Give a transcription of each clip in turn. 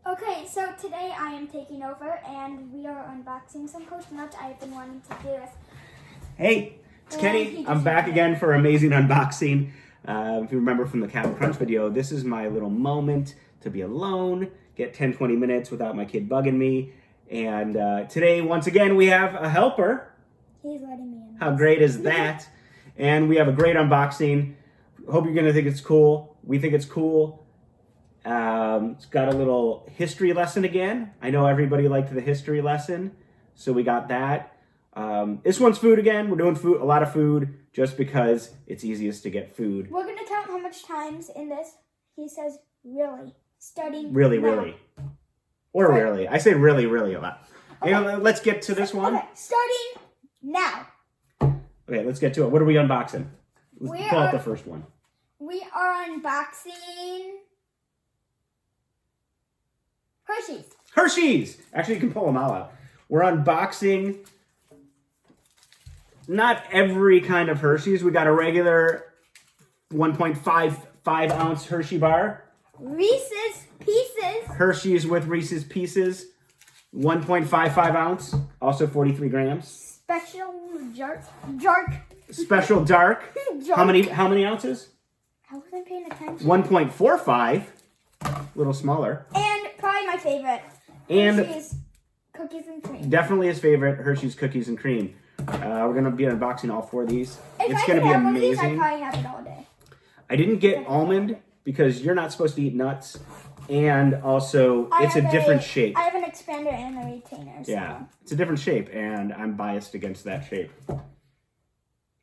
Okay, so today I am taking over and we are unboxing some Post-it. I've been wanting to do this. Hey, it's Kenny. I'm back again for amazing unboxing. If you remember from the Captain Crunch video, this is my little moment to be alone, get 10-20 minutes without my kid bugging me. And today, once again, we have a helper. He's letting me in. How great is that? And we have a great unboxing. Hope you're going to think it's cool. We think it's cool. It's got a little history lesson again. I know everybody liked the history lesson, so we got that. This one's food again. We're doing food, a lot of food, just because it's easiest to get food. We're going to count how much times in this he says really. Studying Really, now. really. Or really. I say really, really a lot. Okay. Anyway, let's get to this one. Okay, starting now. Okay, let's get to it. What are we unboxing? Let's pull out the first one. We are unboxing Hersheys. Hersheys! Actually, you can pull them all out. We're unboxing not every kind of Hersheys. We got a regular 1.55 ounce Hershey bar. Reese's Pieces. Hersheys with Reese's Pieces. 1.55 ounce. Also 43 grams. Special dark. Special dark. How many ounces? How was I paying attention? 1.45. A little smaller. And probably my favorite. And Hersheys Cookies and Cream. definitely his favorite, Hershey's Cookies and Cream. We're going to be unboxing all four of these. If It's I going to could be have one of these, I'd amazing. probably have it all day. I didn't get almond because you're not supposed to eat nuts. And also, it's a different shape. I have an expander and a retainer. So. Yeah, it's a different shape, and I'm biased against that shape.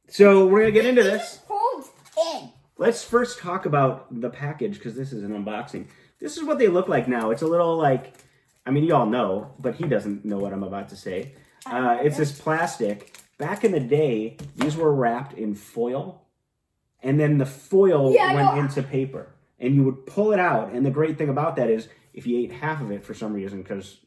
So we're going to get into this. Folds in. Let's first talk about the package, because this is an unboxing. This is what they look like now. It's a little like, I mean, you all know, but he doesn't know what I'm about to say. It's this plastic. Back in the day, these were wrapped in foil, and then the foil went into paper. And you would pull it out, and the great thing about that is if you ate half of it for some reason, because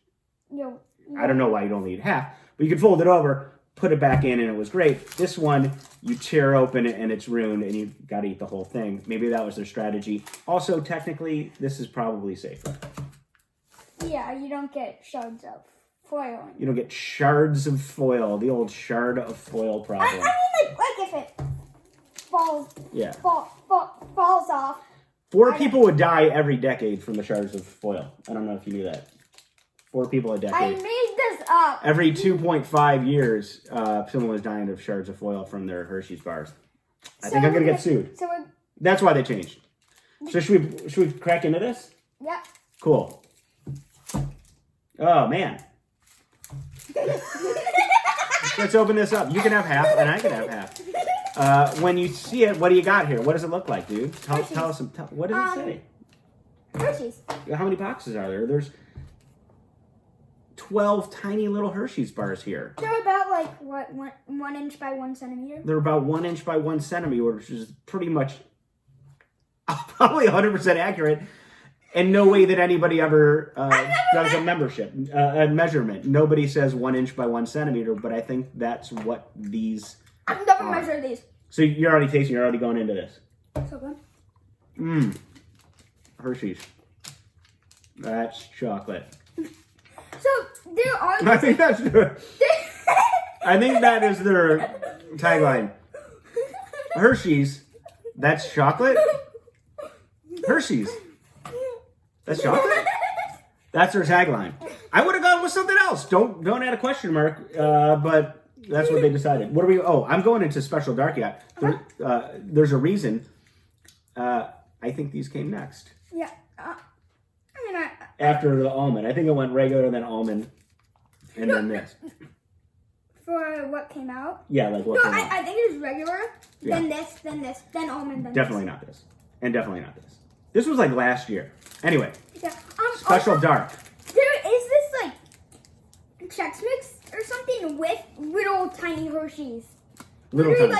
I don't know why you'd only eat half, but you could fold it over, put it back in, and it was great. This one, you tear open it, and it's ruined, and you got to eat the whole thing. Maybe that was their strategy. Also, technically, this is probably safer. Yeah, you don't get shards of foil. You don't get shards of foil, the old shard of foil problem. I mean, like if it falls, falls off. 4 people would die every decade from the shards of foil. I don't know if you knew that. 4 people a decade. I made this up. Every 2.5 years, someone was dying of shards of foil from their Hersheys bars. I think I'm gonna get sued. That's why they changed. So should we crack into this? Yeah. Cool. Oh man. Let's open this up. You can have half, and I can have half. When you see it, what do you got here? What does it look like, dude? Tell us. What does it say? Hershey's. How many boxes are there? There's 12 tiny little Hersheys bars here. They're about like what 1 inch by 1 centimeter. They're about 1 inch by 1 centimeter, which is pretty much probably 100% accurate. And no way that anybody ever does a measurement. Nobody says 1 inch by 1 centimeter, but I think that's what these. I've never measured these. So you're already tasting. You're already going into this. So good. Hersheys. That's chocolate. So there are. I think that's their. I think that is their tagline. Hersheys. That's chocolate. Hersheys. That's chocolate. That's their tagline. I would have gone with something else. Don't add a question mark. But that's what they decided. What are we? Oh, I'm going into special dark yet. There's a reason. I think these came next. Yeah. After the almond. I think it went regular, then almond, and then this. For what came out? Yeah, like what came out. I think it was regular, then this, then almond, then definitely not this. And definitely not this. This was like last year. Anyway. Yeah. Special also, dark. There is this like Chex Mix or something with little tiny Hersheys. Little tiny.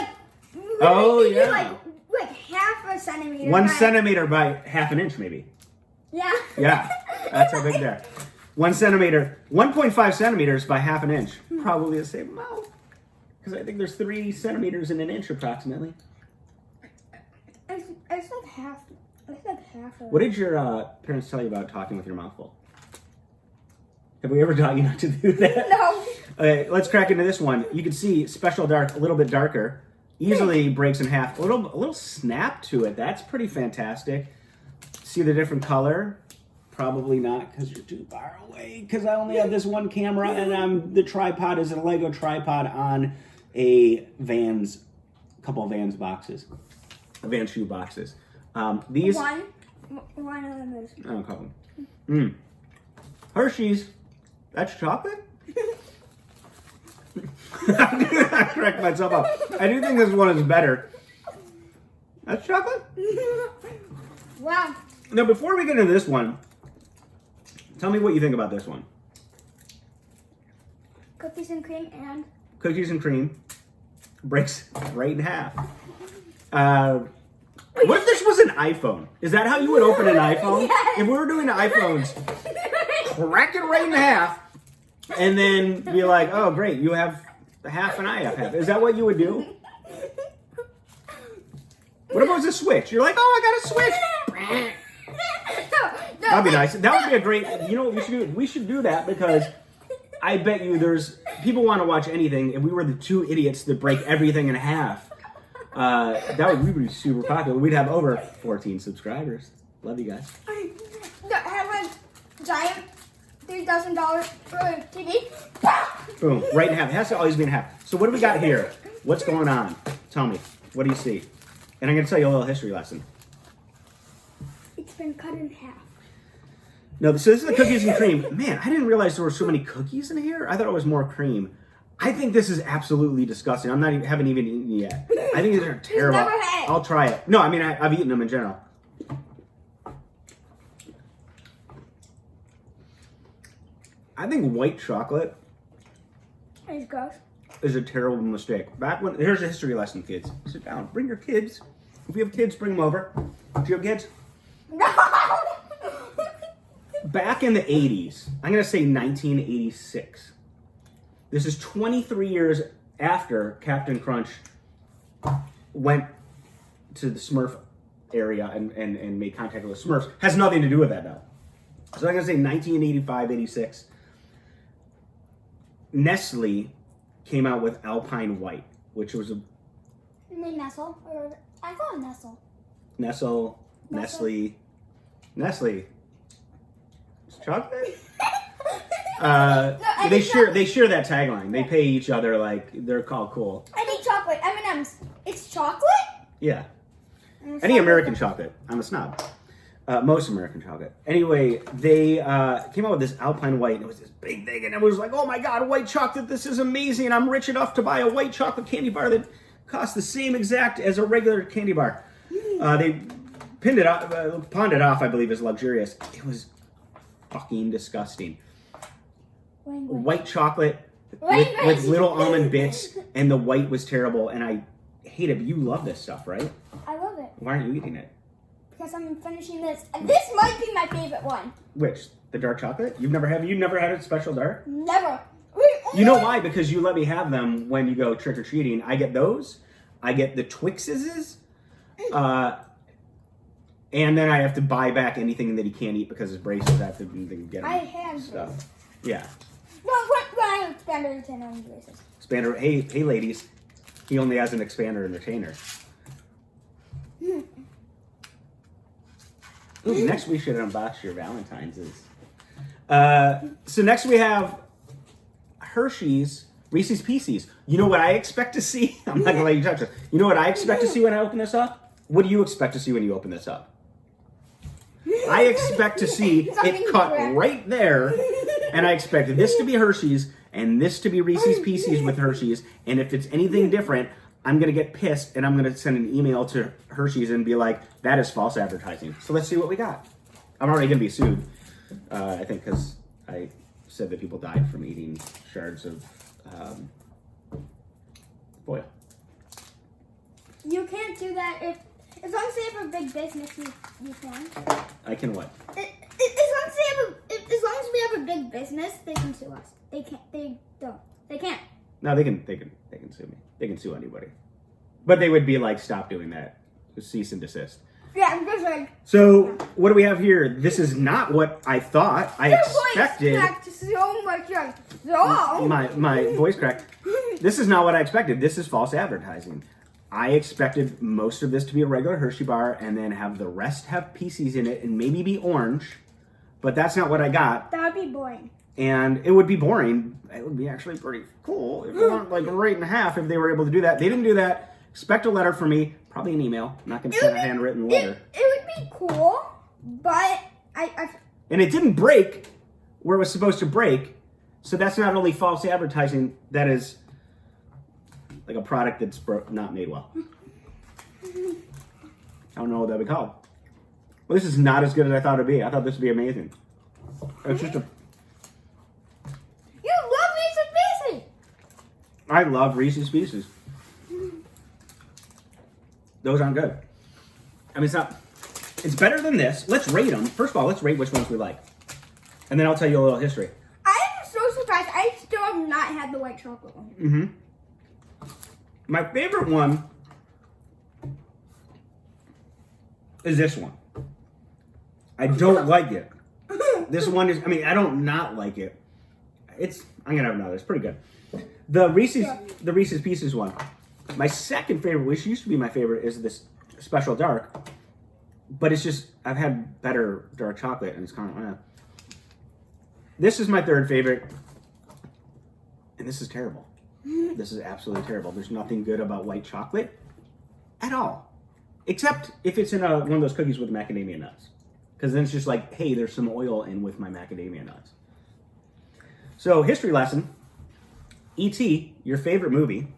Like half a centimeter. 1 centimeter by half an inch, maybe. Yeah. Yeah, that's how big they are. 1 centimeter, 1.5 centimeters by half an inch. Probably the same amount. Because I think there's 3 centimeters in an inch approximately. It's like half. It's like half of What did your parents tell you about talking with your mouth full? Have we ever taught you not to do that? No. Okay, let's crack into this one. You can see special dark, a little bit darker. Easily breaks in half. A little snap to it. That's pretty fantastic. See the different color? Probably not because you're too far away. Because I only have this one camera and the tripod is a Lego tripod on a couple of Vans boxes, Vans shoe boxes. These. One of them is. I don't call them. Hershey's. That's chocolate. I correct myself up. I do think this one is better. That's chocolate? Wow. Now, before we get into this one, tell me what you think about this one. Cookies and cream and... Cookies and cream. Breaks right in half. What if this was an iPhone? Is that how you would open an iPhone? Yes. If we were doing iPhones, crack it right in half, and then be like, oh, great, you have half and I have half. Is that what you would do? What if it was a switch? You're like, oh, I got a switch. That'd be nice. That would be a great, you know what we should do? We should do that because I bet you there's, people want to watch anything, and we were the two idiots that break everything in half. We would be super popular. We'd have over 14 subscribers. Love you guys. I have a giant $3,000 TV. Boom, right in half. It has to always be in half. So what do we got here? What's going on? Tell me. What do you see? And I'm going to tell you a little history lesson. It's been cut in half. No, so this is the cookies and cream. Man, I didn't realize there were so many cookies in here. I thought it was more cream. I think this is absolutely disgusting. Haven't even eaten yet. I think these are terrible. Never had it. I'll try it. No, I mean, I've eaten them in general. I think white chocolate It's gross. is a terrible mistake. Here's a history lesson, kids. Sit down. Bring your kids. If you have kids, bring them over. Do you have kids? No! Back in the 80s, I'm going to say 1986. This is 23 years after Captain Crunch went to the Smurf area and made contact with the Smurfs. Has nothing to do with that, though. So I'm going to say 1985, 86. Nestle came out with Alpine White, which was a... You mean Nestle? Or I call it Nestle. Nestle. It's chocolate? No, They share that tagline. They pay each other like they're called cool. I need chocolate. M&M's. It's chocolate? Yeah. Any American chocolate. I'm a snob. Most American chocolate. Anyway, they came out with this Alpine White, and it was this big thing, and it was like, oh my god, white chocolate, this is amazing. I'm rich enough to buy a white chocolate candy bar that costs the same exact as a regular candy bar. They pawned it off, I believe, as luxurious. It was fucking disgusting. Language. White chocolate with little almond bits, and the white was terrible, and I hate it. But you love this stuff, right? I love it. Why aren't you eating it? Because I'm finishing this. And this might be my favorite one. Which? The dark chocolate? You've never had a special dark? Never. You know why? Because you let me have them when you go trick-or-treating. I get those. I get the Twixes. And then I have to buy back anything that he can't eat because his braces. I have to get him I have stuff. braces. Yeah. Well, I have expander and retainer on braces. Expander. Hey, ladies. He only has an expander and retainer. Ooh, next we should unbox your Valentine's. So next we have Hershey's Reese's Pieces. You know what I expect to see? I'm not gonna let you touch it. You know what I expect to see when I open this up? What do you expect to see when you open this up? I expect to see it cut right there, and I expect this to be Hershey's and this to be Reese's Pieces with Hershey's. And if it's anything different, I'm going to get pissed, and I'm going to send an email to Hershey's and be like, that is false advertising. So let's see what we got. I'm already going to be sued, I think, because I said that people died from eating shards of foil. You can't do that as long as they have a big business, you can. I can what? As long as we have a big business, they can sue us. They can't. No, they can sue me. They can sue anybody. But they would be like, stop doing that. Just cease and desist. Yeah, I'm just like. So what do we have here? This is not what I thought. I expected. Your voice cracked so much. So. My voice cracked. This is not what I expected. This is false advertising. I expected most of this to be a regular Hershey bar and then have the rest have pieces in it and maybe be orange. But that's not what I got. That would be boring. And it would be boring. It would be actually pretty cool if it weren't like right in half if they were able to do that. They didn't do that. Expect a letter from me. Probably an email. I'm not going to send a handwritten letter. It would be cool, but And it didn't break where it was supposed to break. So that's not only false advertising. That is like a product that's not made well. I don't know what that would be called. Well, this is not as good as I thought it'd be. I thought this would be amazing. It's just a... You love Reese's Pieces! I love Reese's Pieces. Those aren't good. I mean, it's not... It's better than this. Let's rate them. First of all, let's rate which ones we like. And then I'll tell you a little history. I am so surprised. I still have not had the white chocolate one. Mm-hmm. My favorite one is this one. I don't like it. This one is, I mean, I don't not like it. I'm gonna have another. It's pretty good. The Reese's Pieces one. My second favorite, which used to be my favorite, is this Special Dark. But it's just, I've had better dark chocolate, and it's kind of, This is my third favorite, and this is terrible. This is absolutely terrible. There's nothing good about white chocolate at all, except if it's in one of those cookies with macadamia nuts. Because then it's just like, hey, there's some oil in with my macadamia nuts. So, history lesson. E.T., your favorite movie.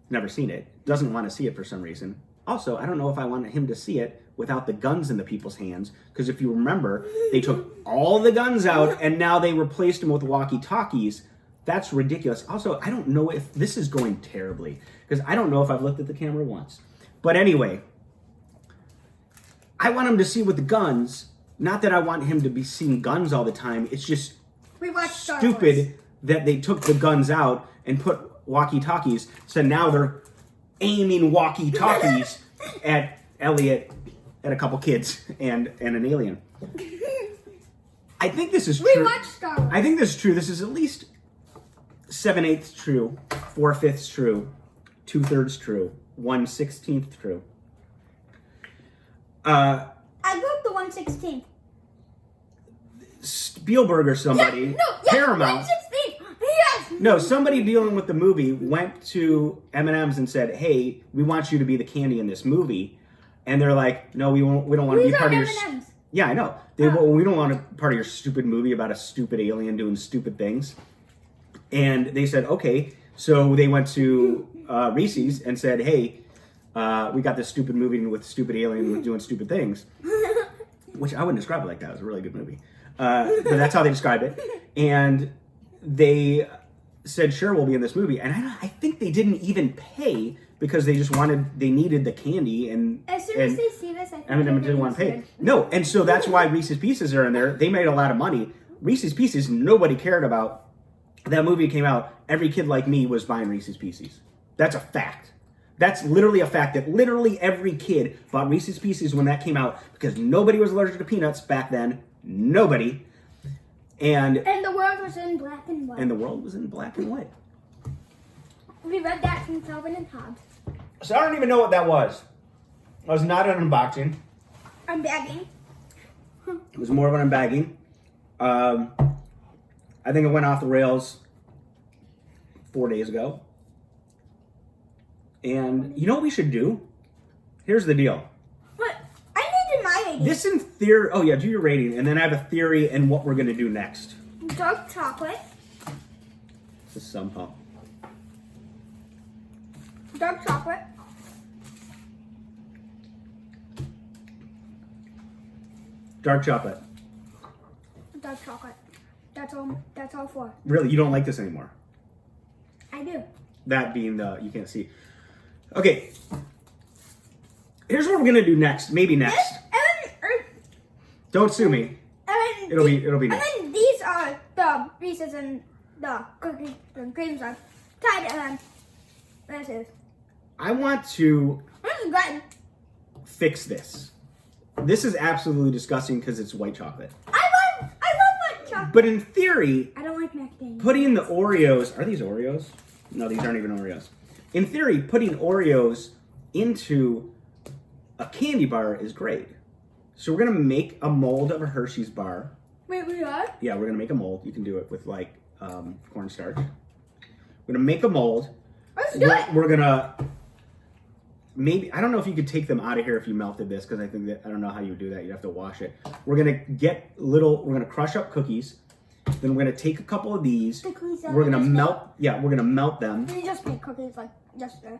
Never seen it. Doesn't want to see it for some reason. Also, I don't know if I want him to see it without the guns in the people's hands. Because if you remember, they took all the guns out and now they replaced them with walkie-talkies. That's ridiculous. Also, I don't know if this is going terribly. Because I don't know if I've looked at the camera once. But anyway... I want him to see with the guns. Not that I want him to be seeing guns all the time. It's just stupid that they took the guns out and put walkie-talkies. So now they're aiming walkie-talkies at Elliot, at a couple kids, and an alien. I think this is true. We watched Star Wars. I think this is true. This is at least 7/8 true, 4/5 true, 2/3 true, 1/16 true. I got the 1/16. Spielberg or somebody, Paramount. 1/16. Yes. No, somebody dealing with the movie went to M&M's and said, "Hey, we want you to be the candy in this movie," and they're like, "No, we won't. We don't want to be part of your." M&Ms? Yeah, I know. We don't want to be part of your stupid movie about a stupid alien doing stupid things. And they said, "Okay." So they went to Reese's and said, "Hey, we got this stupid movie with stupid alien doing stupid things," which I wouldn't describe it like that. It was a really good movie, but that's how they described it. And they said, "Sure, we'll be in this movie." And I think they didn't even pay because they just they needed the candy. And as soon as they see this, I mean, didn't want to pay. No, and so that's why Reese's Pieces are in there. They made a lot of money. Reese's Pieces, nobody cared about. That movie came out. Every kid like me was buying Reese's Pieces. That's a fact. That's literally a fact that literally every kid bought Reese's Pieces when that came out because nobody was allergic to peanuts back then. Nobody. And the world was in black and white. And the world was in black and white. We read that from Calvin and Hobbes. So I don't even know what that was. It was not an unboxing. Unbagging. It was more of an unbagging. I think it went off the rails 4 days ago. And you know what we should do? Here's the deal. What? I needed my idea. This in theory... Oh, yeah, do your rating. And then I have a theory and what we're going to do next. Dark chocolate. This is somehow. Dark chocolate. Dark chocolate. Dark chocolate. That's all four. Really, you don't like this anymore? I do. That being you can't see. Okay. Here's what we're gonna do next. Maybe next. Don't sue me. It'll be next. And then these are the Reese's and the cookies and cream stuff tied, and then this is. I want to This is good. fix this. This is absolutely disgusting because it's white chocolate. I love white chocolate. But in theory, I don't like macadamia. putting the Oreos, are these Oreos? No, these aren't even Oreos. In theory, putting Oreos into a candy bar is great. So we're gonna make a mold of a Hershey's bar. Wait, we are? Yeah, we're gonna make a mold. You can do it with like cornstarch. We're gonna make a mold. Let's do it. We're gonna maybe, I don't know if you could take them out of here if you melted this, because I think that, I don't know how you would do that. You'd have to wash it. We're gonna crush up cookies. Then we're gonna take a couple of these. We're gonna we're gonna melt them. We just made cookies like yesterday.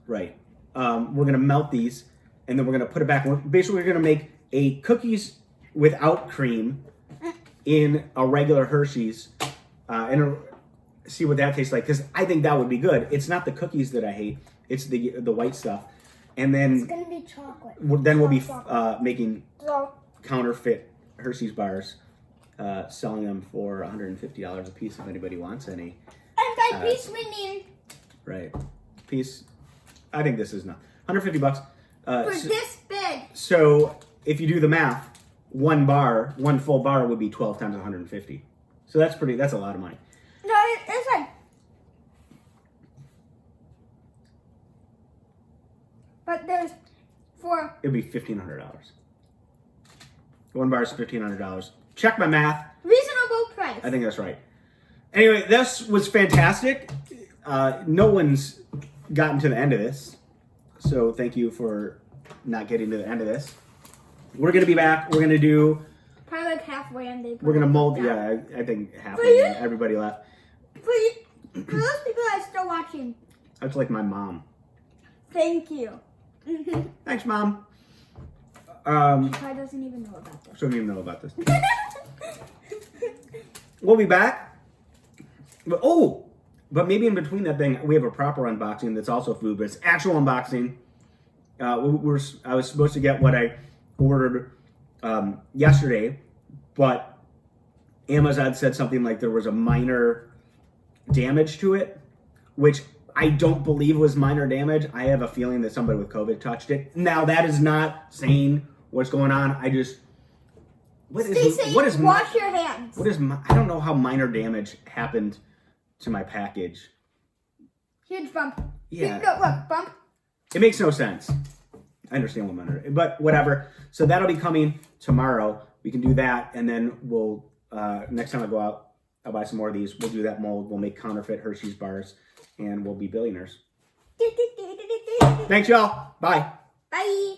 Right. We're gonna melt these, and then we're gonna put it back. Basically, we're gonna make a cookies without cream in a regular Hershey's, and see what that tastes like. Because I think that would be good. It's not the cookies that I hate; it's the white stuff. And then it's gonna be chocolate. Then we'll be making counterfeit Hershey's bars, selling them for $150 a piece if anybody wants any. And by piece we mean right piece. I think this is not $150. for this big. So if you do the math, one full bar would be 12 times 150. So that's a lot of money. No, it's like. But there's It'd be $1,500. One bar is $1,500. Check my math. Reasonable price. I think that's right. Anyway, this was fantastic. No one's gotten to the end of this, so thank you for not getting to the end of this. We're gonna be back. We're gonna do. Probably like halfway, and they. We're gonna mold. Yeah, I think halfway. Everybody left. For those people that are still watching. That's like my mom. Thank you. Thanks, Mom. Ty doesn't even know about this. She doesn't even know about this. We'll be back. But maybe in between that thing, we have a proper unboxing that's also food, but it's actual unboxing. I was supposed to get what I ordered yesterday, but Amazon said something like there was a minor damage to it, which I don't believe was minor damage. I have a feeling that somebody with COVID touched it. Now, that is not saying what's going on. What is wash your hands. I don't know how minor damage happened to my package. Huge bump. Yeah. Look, bump. It makes no sense. I understand what minor, but whatever. So that'll be coming tomorrow. We can do that, and then we'll next time I go out, I'll buy some more of these. We'll do that mold. We'll make counterfeit Hershey's bars, and we'll be billionaires. Thanks, y'all. Bye. Bye.